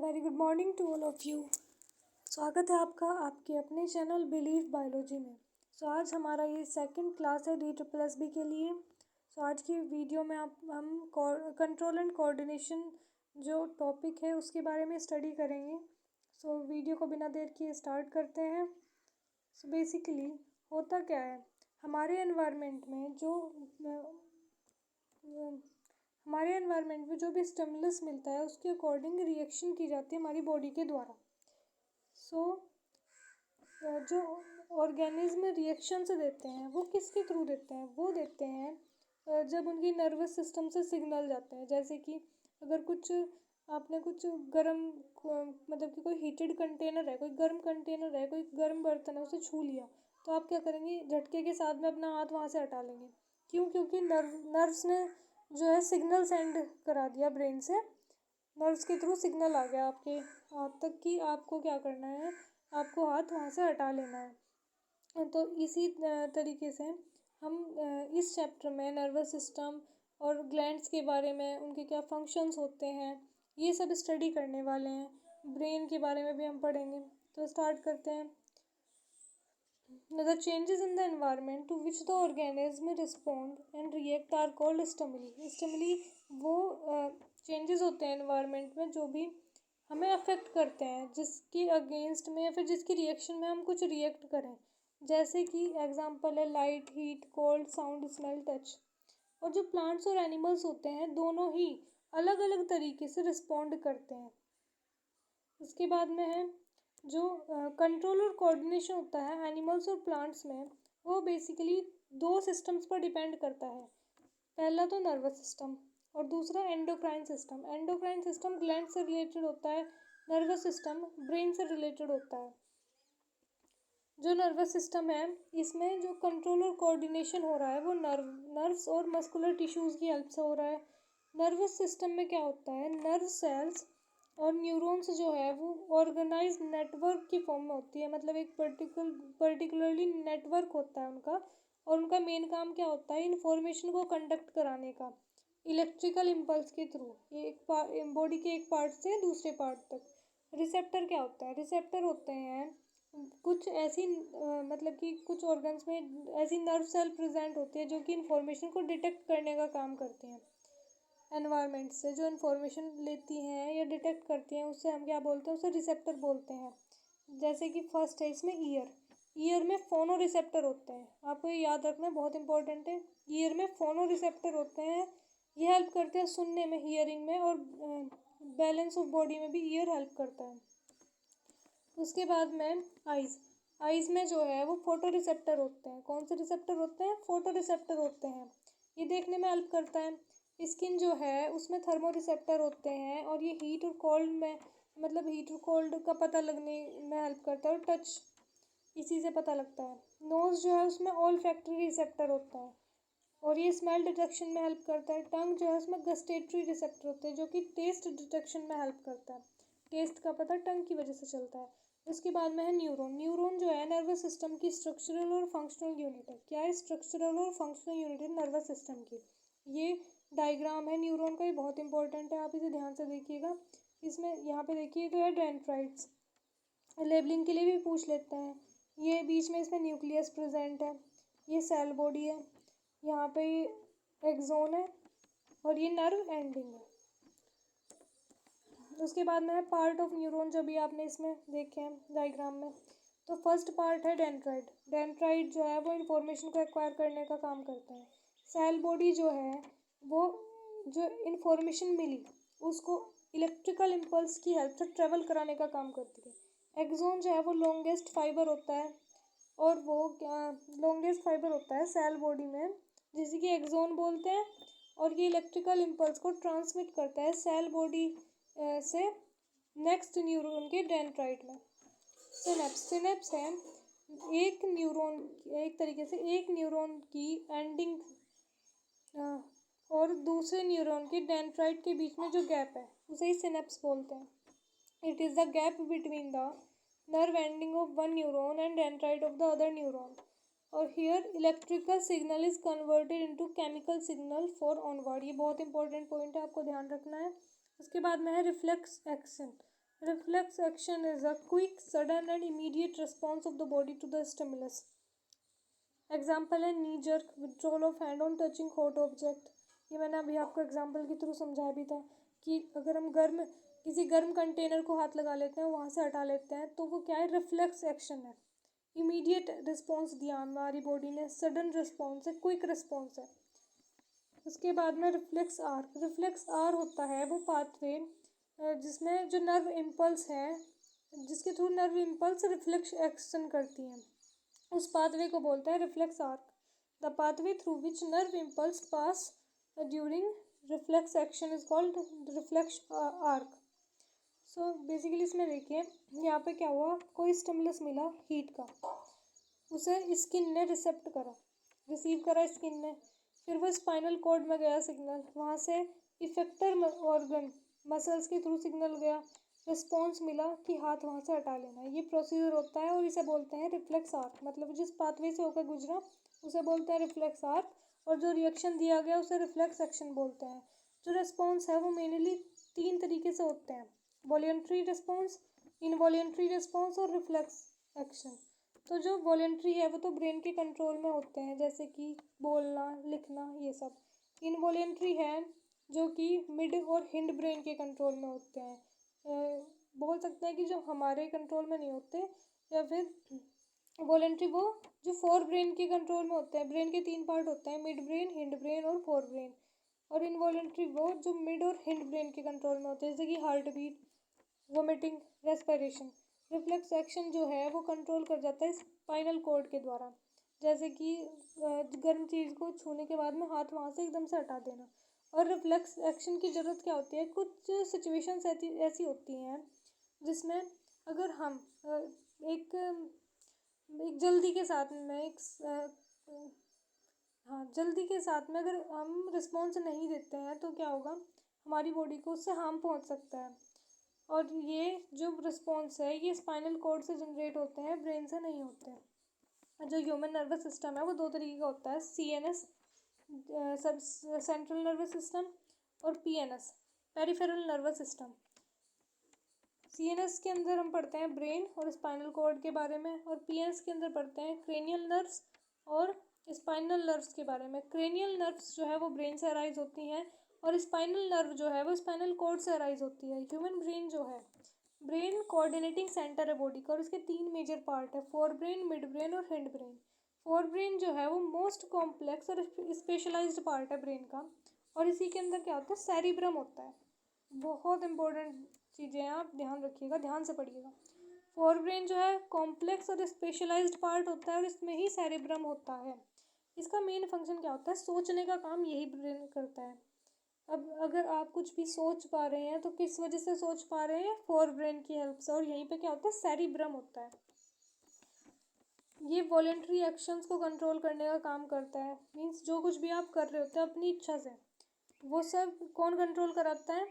Very good morning to all of you. स्वागत है आपका आपके अपने चैनल बिलीव बायोलॉजी में। आज हमारा ये सेकंड क्लास है DSSB के लिए। आज की वीडियो में हम कंट्रोल एंड कोऑर्डिनेशन जो टॉपिक है उसके बारे में स्टडी करेंगे। वीडियो को बिना देर किए स्टार्ट करते हैं। बेसिकली होता क्या है, हमारे एनवायरनमेंट में जो भी स्टिमुलस मिलता है उसके अकॉर्डिंग रिएक्शन की जाती है हमारी बॉडी के द्वारा। जो ऑर्गेनिज्म रिएक्शन से देते हैं वो किसके थ्रू देते हैं, वो देते हैं जब उनकी नर्वस सिस्टम से सिग्नल जाते हैं। जैसे कि अगर आपने कुछ गर्म मतलब कि कोई हीटेड कंटेनर है, कोई गर्म कंटेनर है, कोई गर्म बर्तन है, उसे छू लिया तो आप क्या करेंगे, झटके के साथ में अपना हाथ वहाँ से हटा लेंगे। क्यों? क्योंकि नर्व्स ने जो है सिग्नल सेंड करा दिया ब्रेन से, नर्व्स के थ्रू सिग्नल आ गया आपके हाथ तक कि आपको क्या करना है, आपको हाथ वहाँ से हटा लेना है। तो इसी तरीके से हम इस चैप्टर में नर्वस सिस्टम और ग्लैंड्स के बारे में, उनके क्या फंक्शंस होते हैं, ये सब स्टडी करने वाले हैं। ब्रेन के बारे में भी हम पढ़ेंगे। तो स्टार्ट करते हैं। The changes in the environment to which the organism respond and react are called stimuli. Stimuli वो चेंजेस होते हैं एनवायरनमेंट में जो भी हमें अफेक्ट करते हैं, जिसके अगेंस्ट में या फिर जिसकी रिएक्शन में हम कुछ रिएक्ट करें। जैसे कि एग्जांपल है light, heat, cold, sound, smell, touch. और जो प्लांट्स और एनिमल्स होते हैं दोनों ही अलग अलग तरीके से रिस्पॉन्ड करते हैं। इसके बाद में है जो कंट्रोल और कोऑर्डिनेशन होता है एनिमल्स और प्लांट्स में, वो बेसिकली दो सिस्टम्स पर डिपेंड करता है। पहला तो नर्वस सिस्टम और दूसरा endocrine system. Endocrine system gland से रिलेटेड होता है, नर्वस सिस्टम ब्रेन से रिलेटेड होता है। जो नर्वस सिस्टम है इसमें जो कंट्रोल और कोऑर्डिनेशन हो रहा है वो नर्व्स और मस्कुलर टिश्यूज़ की हेल्प से हो रहा है। नर्वस सिस्टम में क्या होता है, नर्व सेल्स और न्यूरॉन्स जो है वो ऑर्गेनाइज नेटवर्क की फॉर्म में होती है। मतलब एक पर्टिकुलरली नेटवर्क होता है उनका, और उनका मेन काम क्या होता है, इन्फॉर्मेशन को कंडक्ट कराने का इलेक्ट्रिकल इम्पल्स के थ्रू, एक बॉडी के एक पार्ट से दूसरे पार्ट तक। रिसेप्टर क्या होता है, रिसेप्टर होते हैं कुछ ऐसी मतलब कि कुछ ऑर्गन्स में ऐसी नर्व सेल प्रेजेंट होती है जो कि इन्फॉर्मेशन को डिटेक्ट करने का काम करती हैं। एनवायरनमेंट से जो इन्फॉर्मेशन लेती हैं या डिटेक्ट करती हैं उससे हम क्या बोलते हैं, उसे रिसेप्टर बोलते हैं। जैसे कि फर्स्ट है इसमें ईयर में फोनो रिसेप्टर होते हैं। आपको ये याद रखना बहुत इंपॉर्टेंट है। ईयर में फोनो रिसेप्टर होते हैं, ये हेल्प करते हैं सुनने में, हियरिंग में, और बैलेंस ऑफ बॉडी में भी ईयर हेल्प करता है। उसके बाद में आइज़ में जो है वो फोटो रिसेप्टर होते हैं। कौन से रिसेप्टर होते हैं, फोटो रिसेप्टर होते हैं। ये देखने में हेल्प करता है। स्किन जो है उसमें थर्मो रिसेप्टर होते हैं और ये हीट और कोल्ड में, मतलब हीट और कोल्ड का पता लगने में हेल्प करता है, और टच इसी से पता लगता है। नोज़ जो है उसमें ऑल्फैक्टरी रिसेप्टर होता है और ये स्मेल डिटेक्शन में हेल्प करता है। टंग जो है उसमें गस्टेटरी रिसेप्टर होते हैं जो कि टेस्ट डिटेक्शन में हेल्प करता है। टेस्ट का पता टंग की वजह से चलता है। उसके बाद में है न्यूरॉन जो है नर्वस सिस्टम की स्ट्रक्चरल और फंक्शनल यूनिट है। क्या है, स्ट्रक्चरल और फंक्शनल यूनिट है नर्वस सिस्टम की। ये डायग्राम है न्यूरॉन का, ये बहुत इंपॉर्टेंट है, आप इसे ध्यान से देखिएगा। इसमें यहाँ पे देखिए तो है डेंड्राइट्स, लेबलिंग के लिए भी पूछ लेते हैं। ये बीच में इसमें न्यूक्लियस प्रेजेंट है, ये सेल बॉडी है, यहाँ पे ये एक्सोन है और ये नर्व एंडिंग है। उसके बाद में है पार्ट ऑफ न्यूरॉन, जो भी आपने इसमें देखे हैं डायग्राम में। तो फर्स्ट पार्ट है डेंड्राइट। डेंड्राइट जो है वो इन्फॉर्मेशन को एक्वायर करने का काम करता है। सेल बॉडी जो है वो जो इन्फॉर्मेशन मिली उसको इलेक्ट्रिकल इम्पल्स की हेल्प से ट्रेवल कराने का काम करती है। एक्सोन जो है वो लॉन्गेस्ट फाइबर होता है, और वो लॉन्गेस्ट फाइबर होता है सेल बॉडी में, जिसे कि एक्सोन बोलते हैं, और ये इलेक्ट्रिकल इम्पल्स को ट्रांसमिट करता है सेल बॉडी से नेक्स्ट न्यूरॉन के डेंड्राइट में। सिनेप्स है एक न्यूरॉन, एक तरीके से एक न्यूरॉन की एंडिंग और दूसरे न्यूरॉन के डेंड्राइट के बीच में जो गैप है उसे ही सिनेप्स बोलते हैं। It is the gap between the nerve ending of one neuron and dendrite of the other neuron, और here electrical signal is converted into chemical signal for onward। ये बहुत इंपॉर्टेंट पॉइंट है, आपको ध्यान रखना है। उसके बाद में है reflex action. Reflex action is a quick, sudden and immediate response of the body to the stimulus. Example है knee jerk, withdrawal of hand on touching hot object. ये मैंने अभी आपको एग्जाम्पल के थ्रू समझाया भी था कि अगर हम किसी गर्म कंटेनर को हाथ लगा लेते हैं, वहाँ से हटा लेते हैं, तो वो क्या है, रिफ्लेक्स एक्शन है। इमीडिएट रिस्पॉन्स दिया हमारी बॉडी ने, सडन रिस्पॉन्स है, क्विक रिस्पॉन्स है। उसके बाद में रिफ्लेक्स आर्क। रिफ्लेक्स आर होता है वो पाथवे जिसमें जो नर्व इम्पल्स है, जिसके through nerve impulse reflex action करती हैं, उस पाथवे को बोलते हैं reflex arc. The pathway through which nerve impulse pass during reflex action is called reflex arc. So basically इसमें देखिए यहाँ पे क्या हुआ, कोई स्टिमुलस मिला हीट का, उसे स्किन ने रिसीव करा स्किन ने, फिर वो स्पाइनल कॉर्ड में गया सिग्नल, वहाँ से इफेक्टर ऑर्गन मसल्स के थ्रू सिग्नल गया, रिस्पॉन्स मिला कि हाथ वहाँ से हटा लेना। ये प्रोसीजर होता है और इसे बोलते हैं रिफ्लेक्स आर्क। मतलब जिस पाथवे से होकर गुजरा उसे बोलते हैं रिफ्लेक्स आर्क, और जो रिएक्शन दिया गया उसे रिफ्लेक्स एक्शन बोलते हैं। जो रिस्पॉन्स है वो मेनली 3 तरीके से होते हैं, वॉलंटरी रिस्पॉन्स, इनवॉलंटरी रिस्पॉन्स और रिफ्लेक्स एक्शन। तो जो वॉलंटरी है वो तो ब्रेन के कंट्रोल में होते हैं, जैसे कि बोलना, लिखना, ये सब। इनवॉलंटरी है जो कि मिड और हिंड ब्रेन के कंट्रोल में होते हैं। बोल सकते हैं कि जो हमारे कंट्रोल में नहीं होते, या फिर वॉलंटरी वो जो फोर ब्रेन के कंट्रोल में होते हैं। ब्रेन के 3 पार्ट होते हैं, मिड ब्रेन, हिंड ब्रेन और फोर ब्रेन। और इनवॉलंटरी वो जो मिड और हिंड ब्रेन के कंट्रोल में होते हैं, जैसे कि heart beat, vomiting, respiration. Reflex action जो है वो कंट्रोल कर जाता है स्पाइनल कॉर्ड के द्वारा, जैसे कि गर्म चीज़ को छूने के बाद में हाथ वहाँ से एकदम से हटा देना। और रिफ्लेक्स एक्शन की ज़रूरत क्या होती है, कुछ सिचुएशंस ऐसी होती हैं जिसमें अगर हम एक जल्दी के साथ में जल्दी के साथ में अगर हम रिस्पॉन्स नहीं देते हैं तो क्या होगा, हमारी बॉडी को उससे हार्म पहुंच सकता है। और ये जो रिस्पॉन्स है ये स्पाइनल कॉर्ड से जनरेट होते हैं, ब्रेन से नहीं होते हैं। जो ह्यूमन नर्वस सिस्टम है वो 2 तरीके का होता है, CNS सब सेंट्रल नर्वस सिस्टम, और PNS peripheral nervous system. CNS के अंदर हम पढ़ते हैं ब्रेन और स्पाइनल कॉर्ड के बारे में, और PNS के अंदर पढ़ते हैं क्रेनियल नर्व्स और स्पाइनल नर्व्स के बारे में। क्रेनियल नर्व्स जो है वो ब्रेन से अराइज होती हैं, और स्पाइनल नर्व जो है वो स्पाइनल कॉर्ड से अराइज होती है। ह्यूमन ब्रेन जो है, ब्रेन कोऑर्डिनेटिंग सेंटर है बॉडी का, और इसके 3 मेजर पार्ट है, फोर ब्रेन, मिड ब्रेन और हिंड ब्रेन। फोर ब्रेन जो है वो मोस्ट कॉम्प्लेक्स और स्पेशलाइज्ड पार्ट है ब्रेन का, और इसी के अंदर क्या होता है, सेरिब्रम होता है। बहुत इंपॉर्टेंट चीज़ें हैं, आप ध्यान रखिएगा, ध्यान से पढ़िएगा। फोर ब्रेन जो है कॉम्प्लेक्स और स्पेशलाइज्ड पार्ट होता है, और इसमें ही सेरिब्रम होता है। इसका मेन फंक्शन क्या होता है, सोचने का काम यही ब्रेन करता है। अब अगर आप कुछ भी सोच पा रहे हैं तो किस वजह से सोच पा रहे हैं, फोर ब्रेन की हेल्प से, और यहीं पे क्या होता है, सेरिब्रम होता है। ये वॉलेंट्री एक्शंस को कंट्रोल करने का काम करता है। मीन्स जो कुछ भी आप कर रहे होते हैं अपनी इच्छा से, वो सब कौन कंट्रोल कराता है,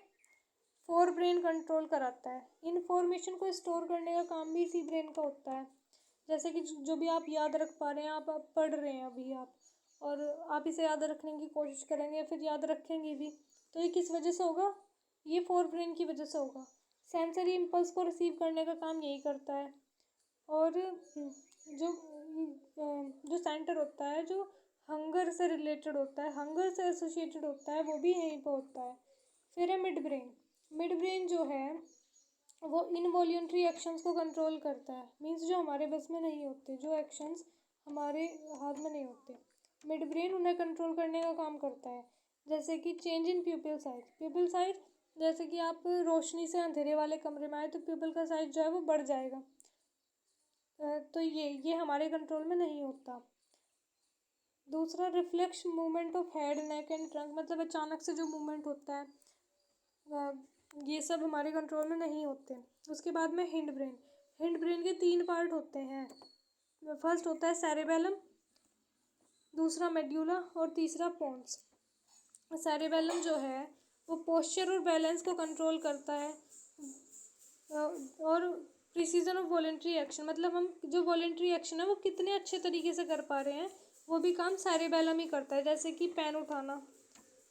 फोर ब्रेन कंट्रोल कराता है। इन्फॉर्मेशन को स्टोर करने का काम भी इसी ब्रेन का होता है। जैसे कि जो भी आप याद रख पा रहे हैं, आप पढ़ रहे हैं अभी आप, और आप इसे याद रखने की कोशिश करेंगे या फिर याद रखेंगे भी, तो ये किस वजह से होगा, ये फोर ब्रेन की वजह से होगा। सेंसरी इम्पल्स को रिसीव करने का काम यही करता है। और जो जो सेंटर होता है जो हंगर से रिलेटेड होता है, हंगर से एसोसिएटेड होता है, वो भी यहीं पर होता है। फिर है मिड ब्रेन। मिड ब्रेन जो है वो इनवॉल्यूंटरी एक्शंस को कंट्रोल करता है। मीन्स जो हमारे बस में नहीं होते, जो एक्शंस हमारे हाथ में नहीं होते, मिड ब्रेन उन्हें कंट्रोल करने का काम करता है। जैसे कि चेंज इन प्यूपिल साइज। प्यूपिल साइज जैसे कि आप रोशनी से अंधेरे वाले कमरे में आए तो प्यूपिल का साइज जो है वो बढ़ जाएगा, तो ये हमारे कंट्रोल में नहीं होता। दूसरा reflex movement of head, neck and trunk, मतलब अचानक से जो मूवमेंट होता है, ये सब हमारे कंट्रोल में नहीं होते। उसके बाद में हिंड ब्रेन। हिंड ब्रेन के 3 पार्ट होते हैं। फर्स्ट होता है सेरेबेलम, दूसरा मेड्यूला और तीसरा पोन्स। सेरेबेलम जो है वो पोस्चर और बैलेंस को कंट्रोल करता है, और प्रिसीजन ऑफ वॉलेंट्री एक्शन, मतलब हम जो वॉलेंट्री एक्शन है वो कितने अच्छे तरीके से कर पा रहे हैं, वो भी काम सेरेबेलम ही करता है। जैसे कि पेन उठाना,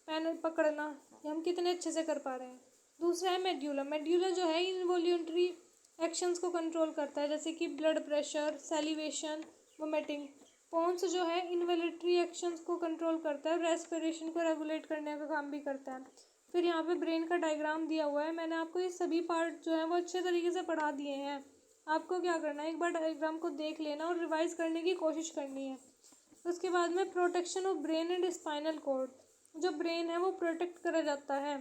पेन पकड़ना, ये हम कितने अच्छे से कर पा रहे हैं। दूसरा है मेड्यूला। मेड्यूला जो है इनवॉल्यूंटरी एक्शंस को कंट्रोल करता है, जैसे कि blood pressure, salivation, vomiting. Pons जो है इनवॉल्यूंटरी एक्शंस को कंट्रोल करता है, रेस्पिरेशन को रेगुलेट करने का काम भी करता है। फिर यहाँ पे ब्रेन का डायग्राम दिया हुआ है। मैंने आपको ये सभी पार्ट जो है वो अच्छे तरीके से पढ़ा दिए हैं। आपको क्या करना है, एक बार डायग्राम को देख लेना और रिवाइज करने की कोशिश करनी है। उसके बाद में protection of brain and spinal cord. जो ब्रेन है वो प्रोटेक्ट करा जाता है।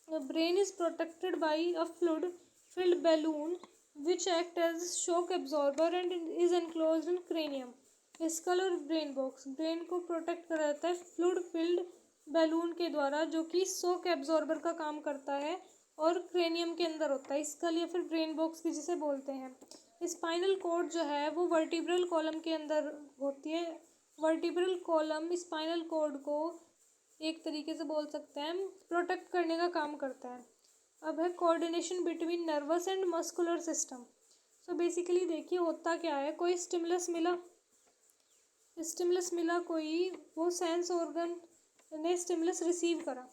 Brain is protected by a fluid filled balloon which act as shock absorber and is enclosed in cranium, skull और ब्रेन बॉक्स। ब्रेन को प्रोटेक्ट करा जाता है फ्लूइड फिल्ड बैलून के द्वारा, जो कि शॉक एब्जॉर्बर का काम करता है और क्रेनियम के अंदर होता है, स्कल या फिर ब्रेन बॉक्स भी जिसे बोलते हैं। स्पाइनल कॉर्ड जो है वो वर्टिब्रल कॉलम के अंदर होती है। वर्टिब्रल कॉलम स्पाइनल कॉर्ड को एक तरीके से बोल सकते हैं प्रोटेक्ट करने का काम करता है। अब है coordination between nervous and muscular system. So basically देखिए होता क्या है, कोई स्टिमुलस मिला कोई, वो सेंस ऑर्गन ने स्टिमुलस रिसीव करा।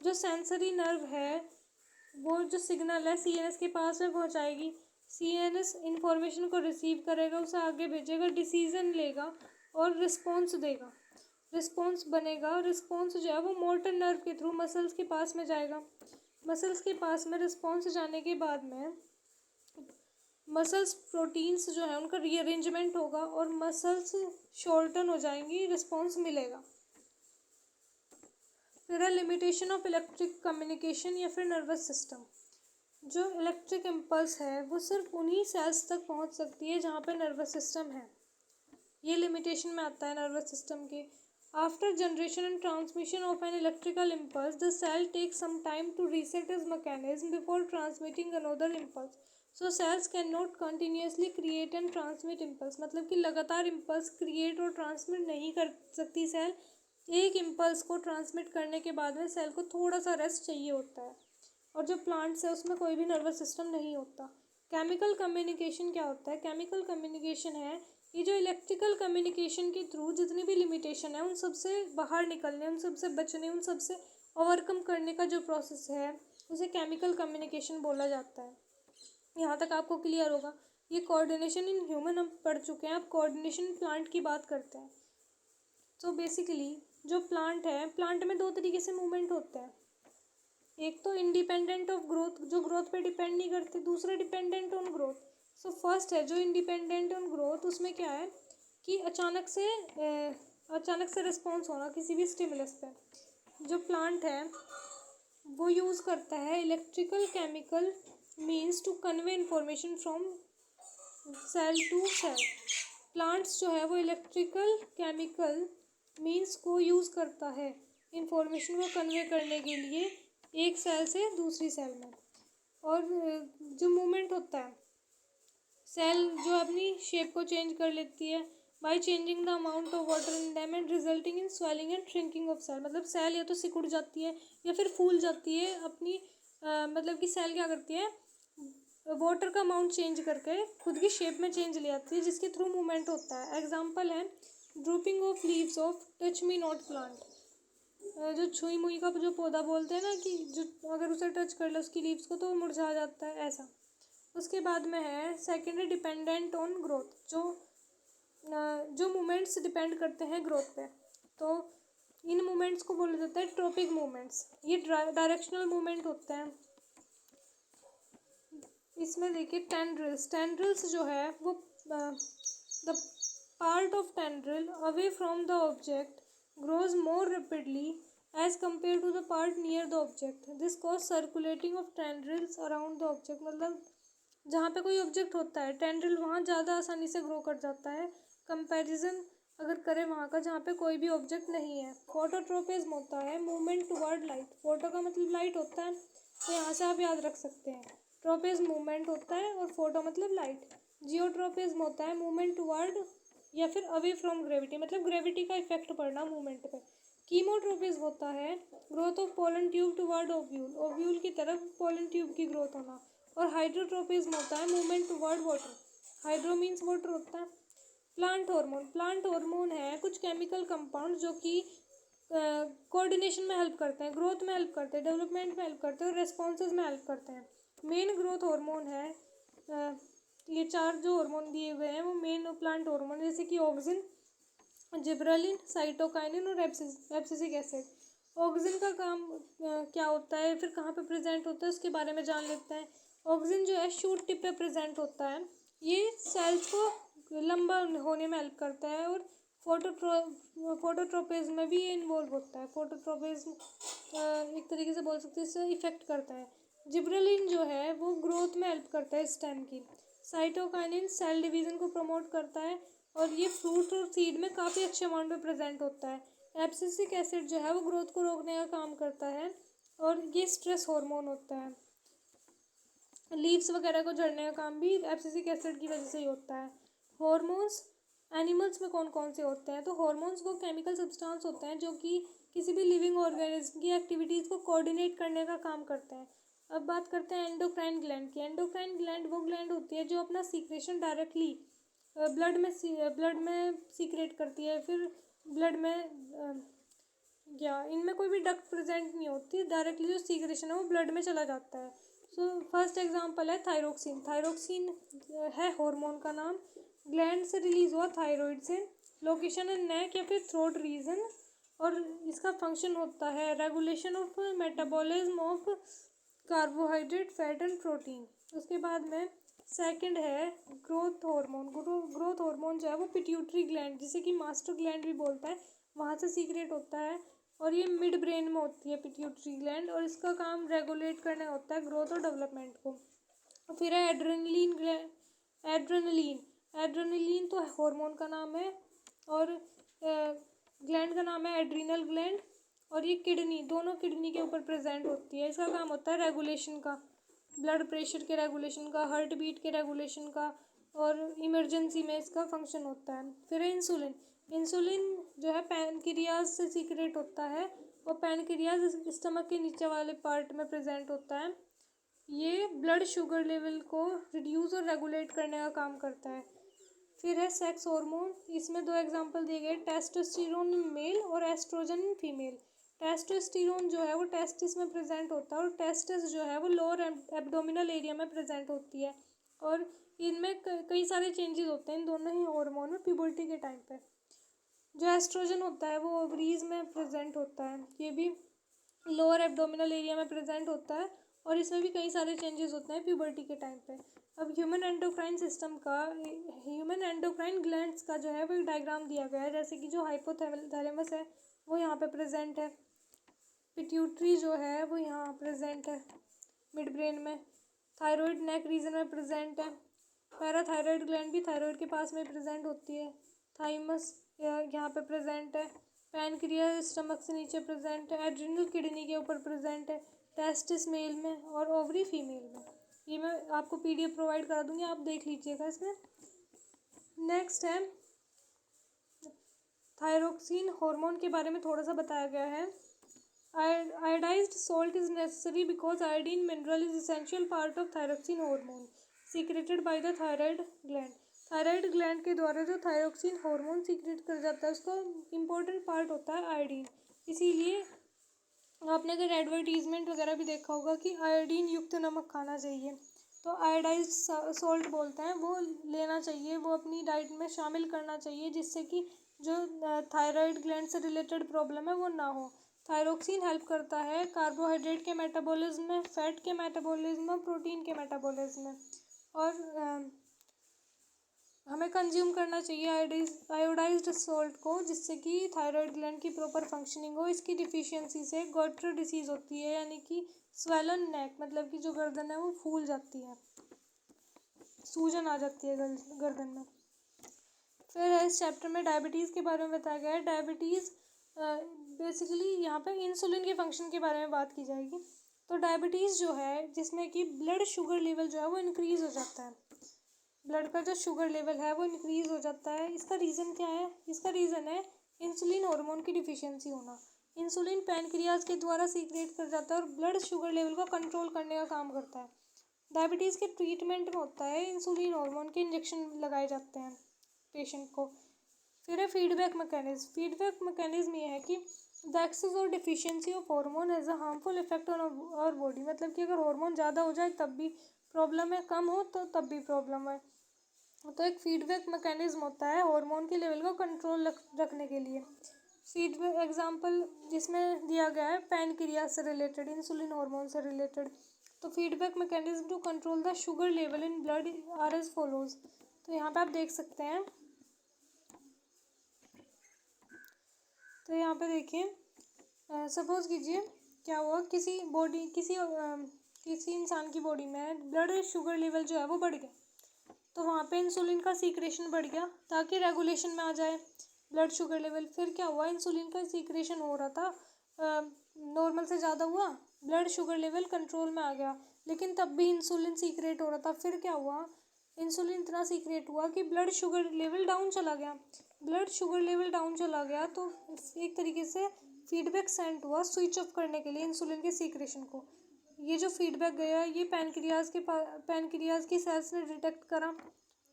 जो सेंसरी नर्व है वो जो सिग्नल है सीएनएस के पास में पहुंचाएगी। सीएनएस इंफॉर्मेशन को रिसीव करेगा, उसे आगे भेजेगा, डिसीजन लेगा और रिस्पॉन्स देगा। रिस्पॉन्स बनेगा। रिस्पॉन्स जो है वो मोटर नर्व के थ्रू मसल्स के पास में जाएगा। मसल्स के पास में रिस्पॉन्स जाने के बाद में मसल्स प्रोटीन्स जो है उनका रीअरेंजमेंट होगा और मसल्स शॉर्टन हो जाएंगी, रिस्पॉन्स मिलेगा। फिर है लिमिटेशन ऑफ इलेक्ट्रिक कम्युनिकेशन या फिर नर्वस सिस्टम। जो इलेक्ट्रिक इम्पल्स है वो सिर्फ उन्हीं सेल्स तक पहुंच सकती है जहाँ पे नर्वस सिस्टम है। ये लिमिटेशन में आता है नर्वस सिस्टम के। After generation and transmission of an electrical impulse the cell takes some time to reset its mechanism before transmitting another impulse. So cells can not continuously create and transmit impulse. मतलब कि लगातार impulse create और transmit नहीं कर सकती cell. एक impulse को transmit करने के बाद में सेल को थोड़ा सा रेस्ट चाहिए होता है। और जो प्लांट्स है उसमें कोई भी नर्वस सिस्टम नहीं होता। केमिकल कम्युनिकेशन क्या होता है? केमिकल कम्युनिकेशन है ये जो इलेक्ट्रिकल कम्युनिकेशन के थ्रू जितनी भी लिमिटेशन है उन सब से बाहर निकलने, उन सब से बचने, उन सब से ओवरकम करने का जो प्रोसेस है उसे केमिकल कम्युनिकेशन बोला जाता है। यहाँ तक आपको क्लियर होगा। ये कोऑर्डिनेशन इन ह्यूमन हम पढ़ चुके हैं। अब कोऑर्डिनेशन प्लांट की बात करते हैं। तो बेसिकली जो प्लांट है, प्लांट में दो तरीके से मूवमेंट होते हैं। एक तो इंडिपेंडेंट ऑफ ग्रोथ, जो ग्रोथ पे डिपेंड नहीं करते। दूसरा dependent on growth. So first है जो इंडिपेंडेंट ऑन ग्रोथ, उसमें क्या है कि अचानक से रिस्पॉन्स होना किसी भी स्टिमुलस पे। जो प्लांट है वो यूज़ करता है electrical chemical means to convey information from cell to cell. Plants जो है वो इलेक्ट्रिकल केमिकल मीन्स को यूज़ करता है इंफॉर्मेशन को कन्वे करने के लिए एक सेल से दूसरी सेल में। और जो मूवमेंट होता है, सेल जो अपनी शेप को चेंज कर लेती है by changing the amount of water in them and resulting in swelling and shrinking of cell. मतलब सेल या तो सिकुड़ जाती है या फिर फूल जाती है अपनी मतलब कि सेल क्या करती है, वाटर का अमाउंट चेंज करके खुद की शेप में चेंज ले आती है, जिसके थ्रू मूवमेंट होता है। एग्जाम्पल है drooping of leaves of touch me not plant. जो छुई मुई का जो पौधा बोलते हैं ना कि जो अगर उसे टच कर ले उसकी लीव्स को तो वो मुरझा जाता है, ऐसा। उसके बाद में है सेकेंडरी डिपेंडेंट ऑन ग्रोथ। जो मूवमेंट्स डिपेंड करते हैं ग्रोथ पे, तो इन मूवमेंट्स को बोला जाता है ट्रोपिक मूवमेंट्स। ये डायरेक्शनल मूवमेंट होते हैं। इसमें देखिए टेंड्रिल्स जो है वो the part of tendril away from the object grows more rapidly as compared to the part near the object. This causes circulating of tendrils around the object. मतलब जहाँ पे कोई ऑब्जेक्ट होता है टेंड्रिल वहाँ ज़्यादा आसानी से ग्रो कर जाता है कंपैरिजन अगर करें वहाँ का जहाँ पे कोई भी ऑब्जेक्ट नहीं है। फोटोट्रोपिज्म होता है मूवमेंट टुवर्ड लाइट। फोटो का मतलब लाइट होता है, तो यहाँ से आप याद रख सकते हैं। ट्रोपिज्म मूवमेंट होता है और फोटो मतलब लाइट। जियोट्रोपिज्म होता है मूवमेंट टुवर्ड या फिर अवे फ्रॉम ग्रेविटी, मतलब ग्रेविटी का इफेक्ट पड़ना मूवमेंट पे। कीमोट्रोपिज्म होता है growth of pollen tube toward ovule, ovule की तरफ पोलन ट्यूब की ग्रोथ होना। और हाइड्रोट्रोपिज्म होता है movement toward water. Hydro means water होता है। प्लांट हार्मोन है कुछ केमिकल कंपाउंड जो कि कोऑर्डिनेशन में हेल्प करते हैं, ग्रोथ में हेल्प करते हैं, डेवलपमेंट में हेल्प करते हैं और रेस्पॉन्सेज में हेल्प करते हैं। मेन ग्रोथ हार्मोन है, ये 4 जो हार्मोन दिए हुए हैं वो मेन प्लांट हार्मोन, जैसे कि ऑक्सिन, जिब्रेलिन, साइटोकाइनिन और एब्सिसिक एसिड। ऑक्सिन का काम क्या होता है, फिर कहाँ पे प्रेजेंट होता है, उसके बारे में जान लेते हैं। ऑक्सिन जो है शूट टिप पे प्रेजेंट होता है, ये सेल्स को लंबा होने में हेल्प करता है और फोटोट्रोपिज्म में भी ये इन्वॉल्व होता है। फोटोट्रोपिज्म एक तरीके से बोल सकते हैं, इससे इफेक्ट करता है। जिब्रेलिन जो है वो ग्रोथ में हेल्प करता है स्टेम की। साइटोकाइनिन सेल डिवीजन को प्रमोट करता है और ये फ्रूट और सीड में काफ़ी अच्छे अमाउंट में प्रेजेंट होता है। एब्सिसिक एसिड जो है वो ग्रोथ को रोकने का काम करता है और ये स्ट्रेस हार्मोन होता है। लीव्स वगैरह को झड़ने का काम भी एब्सिसिक एसिड की वजह से ही होता है। हॉर्मोन्स एनिमल्स में कौन कौन से होते हैं, तो हॉर्मोन्स वो केमिकल सब्सटेंस होते हैं जो कि किसी भी लिविंग ऑर्गेनिज्म की एक्टिविटीज़ को कोऑर्डिनेट करने का काम करते हैं। अब बात करते हैं एंडोक्राइन ग्लैंड की। एंडोक्राइन ग्लैंड वो ग्लैंड होती है जो अपना सीक्रेशन डायरेक्टली ब्लड में सीक्रेट करती है, फिर ब्लड में या इनमें कोई भी डक्ट प्रेजेंट नहीं होती, डायरेक्टली जो सीक्रेशन है वो ब्लड में चला जाता है। सो फर्स्ट एग्जांपल है थायरोक्सिन। थायरोक्सिन है हार्मोन का नाम, ग्लैंड से रिलीज हुआ थायराइड से, लोकेशन है नेक या फिर थ्रोट रीजन और इसका फंक्शन होता है regulation of metabolism of carbohydrate, fat and protein. उसके बाद में सेकंड है ग्रोथ हार्मोन। ग्रोथ हार्मोन जो है वो पिट्यूटरी ग्लैंड, जिसे कि मास्टर ग्लैंड भी बोलता है, वहाँ से सीक्रेट होता है और ये मिड ब्रेन में होती है पिट्यूटरी ग्लैंड और इसका काम रेगुलेट करना होता है ग्रोथ और डेवलपमेंट को। फिर है एड्रेनलिन। एड्रेनलिन एड्रेनलिन तो हार्मोन का नाम है और ग्लैंड का नाम है एड्रीनल ग्लैंड और ये किडनी, दोनों किडनी के ऊपर प्रेजेंट होती है। इसका काम होता है रेगुलेशन का, ब्लड प्रेशर के रेगुलेशन का, हार्ट बीट के रेगुलेशन का और इमरजेंसी में इसका फंक्शन होता है। फिर है इंसुलिन। इंसुलिन जो है पैनक्रियाज से सीक्रेट होता है और पैनक्रियाज स्टमक के नीचे वाले पार्ट में प्रेजेंट होता है। ये ब्लड शुगर लेवल को रिड्यूस और रेगुलेट करने का काम करता है। फिर है सेक्स हार्मोन। इसमें 2 एग्जांपल दिए गए, टेस्टोस्टेरोन इन मेल और एस्ट्रोजन इन फीमेल। टेस्टोस्टेरोन जो है वो टेस्टिस में प्रेजेंट होता है और टेस्टिस जो है वो लोअर एब्डोमिनल एरिया में प्रेजेंट होती है और इनमें कई सारे चेंजेस होते हैं इन दोनों ही हार्मोन में प्यूबर्टी के टाइम पे। जो एस्ट्रोजन होता है वो ओवरीज में प्रेजेंट होता है, ये भी लोअर एब्डोमिनल एरिया में प्रेजेंट होता है और इसमें भी कई सारे चेंजेस होते हैं प्यूबर्टी के टाइम पे। अब ह्यूमन एंडोक्राइन ग्लैंड्स का जो है वो डायग्राम दिया गया है, जैसे कि जो हाइपोथैलेमस है वो यहाँ पे प्रेजेंट है, पिट्यूटरी जो है वो यहाँ प्रेजेंट है मिड ब्रेन में, थायराइड नेक रीजन में प्रेजेंट है, पैराथायराइड ग्लैंड भी थायराइड के पास में प्रेजेंट होती है, थाइमस यहाँ पे प्रेजेंट है, पैनक्रियाज स्टमक से नीचे प्रेजेंट है, एड्रिनल किडनी के ऊपर प्रेजेंट है, टेस्टिस मेल में और ओवरी फीमेल में। ये मैं आपको पीडीएफ प्रोवाइड करा दूंगी, आप देख लीजिएगा इसमें। नेक्स्ट है थायरोक्सिन हार्मोन के बारे में थोड़ा सा बताया गया है। Iodised salt is necessary because iodine mineral is essential part of thyroxine hormone secreted by the thyroid gland. Thyroid gland के द्वारा जो थायरोक्सिन हार्मोन सीक्रेट कर जाता है उसका इम्पोर्टेंट पार्ट होता है आयोडीन। इसीलिए आपने अगर एडवर्टीजमेंट वगैरह भी देखा होगा कि आयोडीन युक्त नमक खाना चाहिए, तो आयोडाइज्ड सॉल्ट बोलते हैं वो लेना चाहिए, वो अपनी डाइट में शामिल करना चाहिए, जिससे कि जो थायराइड ग्लैंड से रिलेटेड प्रॉब्लम है वो ना हो। थायरोक्सिन हेल्प करता है कार्बोहाइड्रेट के मेटाबॉलिज्म में, फैट के मेटाबॉलिज्म में, प्रोटीन के मेटाबॉलिज्म में और हमें कंज्यूम करना चाहिए आयोडाइज्ड सॉल्ट को, जिससे कि थायराइड ग्लैंड की प्रॉपर फंक्शनिंग हो। इसकी डिफिशियंसी से गॉइटर डिसीज़ होती है, यानी कि स्वेलन नेक, मतलब कि जो गर्दन है वो फूल जाती है, सूजन आ जाती है गर्दन में। फिर है इस चैप्टर में डायबिटीज़ के बारे में बताया गया है। डायबिटीज़ बेसिकली यहाँ पे इंसुलिन के फंक्शन के बारे में बात की जाएगी। तो डायबिटीज़ जो है जिसमें कि ब्लड शुगर लेवल जो है वो इंक्रीज़ हो जाता है, ब्लड का जो शुगर लेवल है वो इंक्रीज़ हो जाता है। इसका रीज़न क्या है? इसका रीज़न है इंसुलिन हार्मोन की डिफिशियंसी होना। इंसुलिन पैनक्रियाज के द्वारा सीक्रेट कर जाता है और ब्लड शुगर लेवल को कंट्रोल करने का काम करता है। डायबिटीज़ के ट्रीटमेंट में होता है इंसुलिन हार्मोन के इंजेक्शन लगाए जाते हैं पेशेंट को। फिर है फीडबैक मैकेनिज्म। फीडबैक मैकेनिज्म ये है कि द एक्सेस और deficiency of hormone has a harmful effect on our body. मतलब कि अगर हार्मोन ज़्यादा हो जाए तब भी प्रॉब्लम है, कम हो तो तब भी प्रॉब्लम है। तो एक फीडबैक मैकेनिज्म होता है हार्मोन के लेवल को कंट्रोल रखने के लिए। फीडबैक एग्जांपल जिसमें दिया गया है पैनक्रियास से रिलेटेड, इंसुलिन हार्मोन से रिलेटेड। तो feedback mechanism to control the sugar level in blood are as follows. तो यहाँ पे आप देख सकते हैं, तो यहाँ पे देखिए, सपोज कीजिए क्या हुआ, किसी इंसान की बॉडी में ब्लड शुगर लेवल जो है वो बढ़ गया। तो वहाँ पे इंसुलिन का सीक्रेशन बढ़ गया ताकि रेगुलेशन में आ जाए ब्लड शुगर लेवल। फिर क्या हुआ, इंसुलिन का सीक्रेशन हो रहा था, नॉर्मल से ज़्यादा हुआ, ब्लड शुगर लेवल कंट्रोल में आ गया, लेकिन तब भी इंसुलिन सीक्रेट हो रहा था। फिर क्या हुआ, इंसुलिन इतना सीक्रेट हुआ कि ब्लड शुगर लेवल डाउन चला गया। ब्लड शुगर लेवल डाउन चला गया तो एक तरीके से फीडबैक सेंड हुआ स्विच ऑफ करने के लिए इंसुलिन के सीक्रेशन को। ये जो फीडबैक गया ये पैनक्रियाज की सेल्स ने डिटेक्ट करा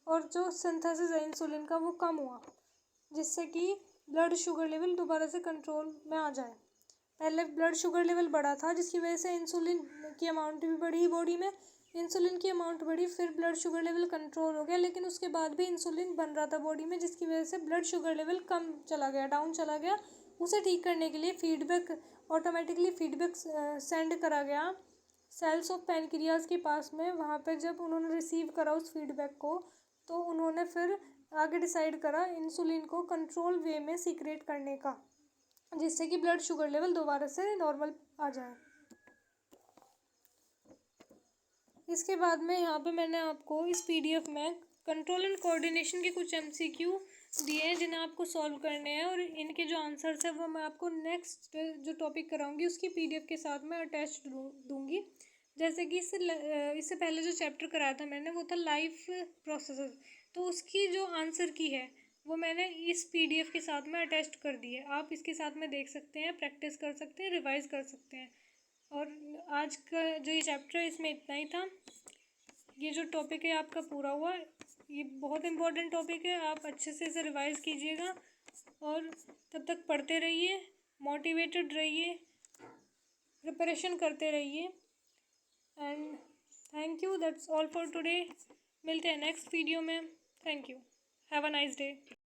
और जो सिंथेसिस है इंसुलिन का वो कम हुआ, जिससे कि ब्लड शुगर लेवल दोबारा से कंट्रोल में आ जाए। पहले ब्लड शुगर लेवल बढ़ा था जिसकी वजह से इंसुलिन की अमाउंट भी बढ़ी बॉडी में, इंसुलिन की अमाउंट बढ़ी, फिर ब्लड शुगर लेवल कंट्रोल हो गया, लेकिन उसके बाद भी इंसुलिन बन रहा था बॉडी में, जिसकी वजह से ब्लड शुगर लेवल कम चला गया, डाउन चला गया। उसे ठीक करने के लिए ऑटोमेटिकली फीडबैक सेंड करा गया सेल्स ऑफ पैनक्रियाज के पास में। वहाँ पे जब उन्होंने रिसीव करा उस फीडबैक को, तो उन्होंने फिर आगे डिसाइड करा इंसुलिन को कंट्रोल वे में सीक्रेट करने का, जिससे कि ब्लड शुगर लेवल दोबारा से नॉर्मल आ जाए। इसके बाद में यहाँ पे मैंने आपको इस पीडीएफ में कंट्रोल एंड कोऑर्डिनेशन के कुछ एमसीक्यू दिए हैं जिन्हें आपको सॉल्व करने हैं, और इनके जो आंसर्स हैं वो मैं आपको नेक्स्ट जो टॉपिक कराऊंगी उसकी पीडीएफ के साथ में अटैच दूंगी। जैसे कि इससे पहले जो चैप्टर कराया था मैंने वो था लाइफ प्रोसेसेस, तो उसकी जो आंसर की है वो मैंने इस पीडीएफ के साथ में अटैच कर दी है। आप इसके साथ में देख सकते हैं, प्रैक्टिस कर सकते हैं, रिवाइज कर सकते हैं। और आज का जो ये चैप्टर है इसमें इतना ही था। ये जो टॉपिक है आपका पूरा हुआ। ये बहुत इम्पोर्टेंट टॉपिक है, आप अच्छे से इसे रिवाइज कीजिएगा और तब तक पढ़ते रहिए, मोटिवेटेड रहिए, प्रिपरेशन करते रहिए। And thank you, that's all for today. मिलते हैं नेक्स्ट वीडियो में। Thank you, have a nice day.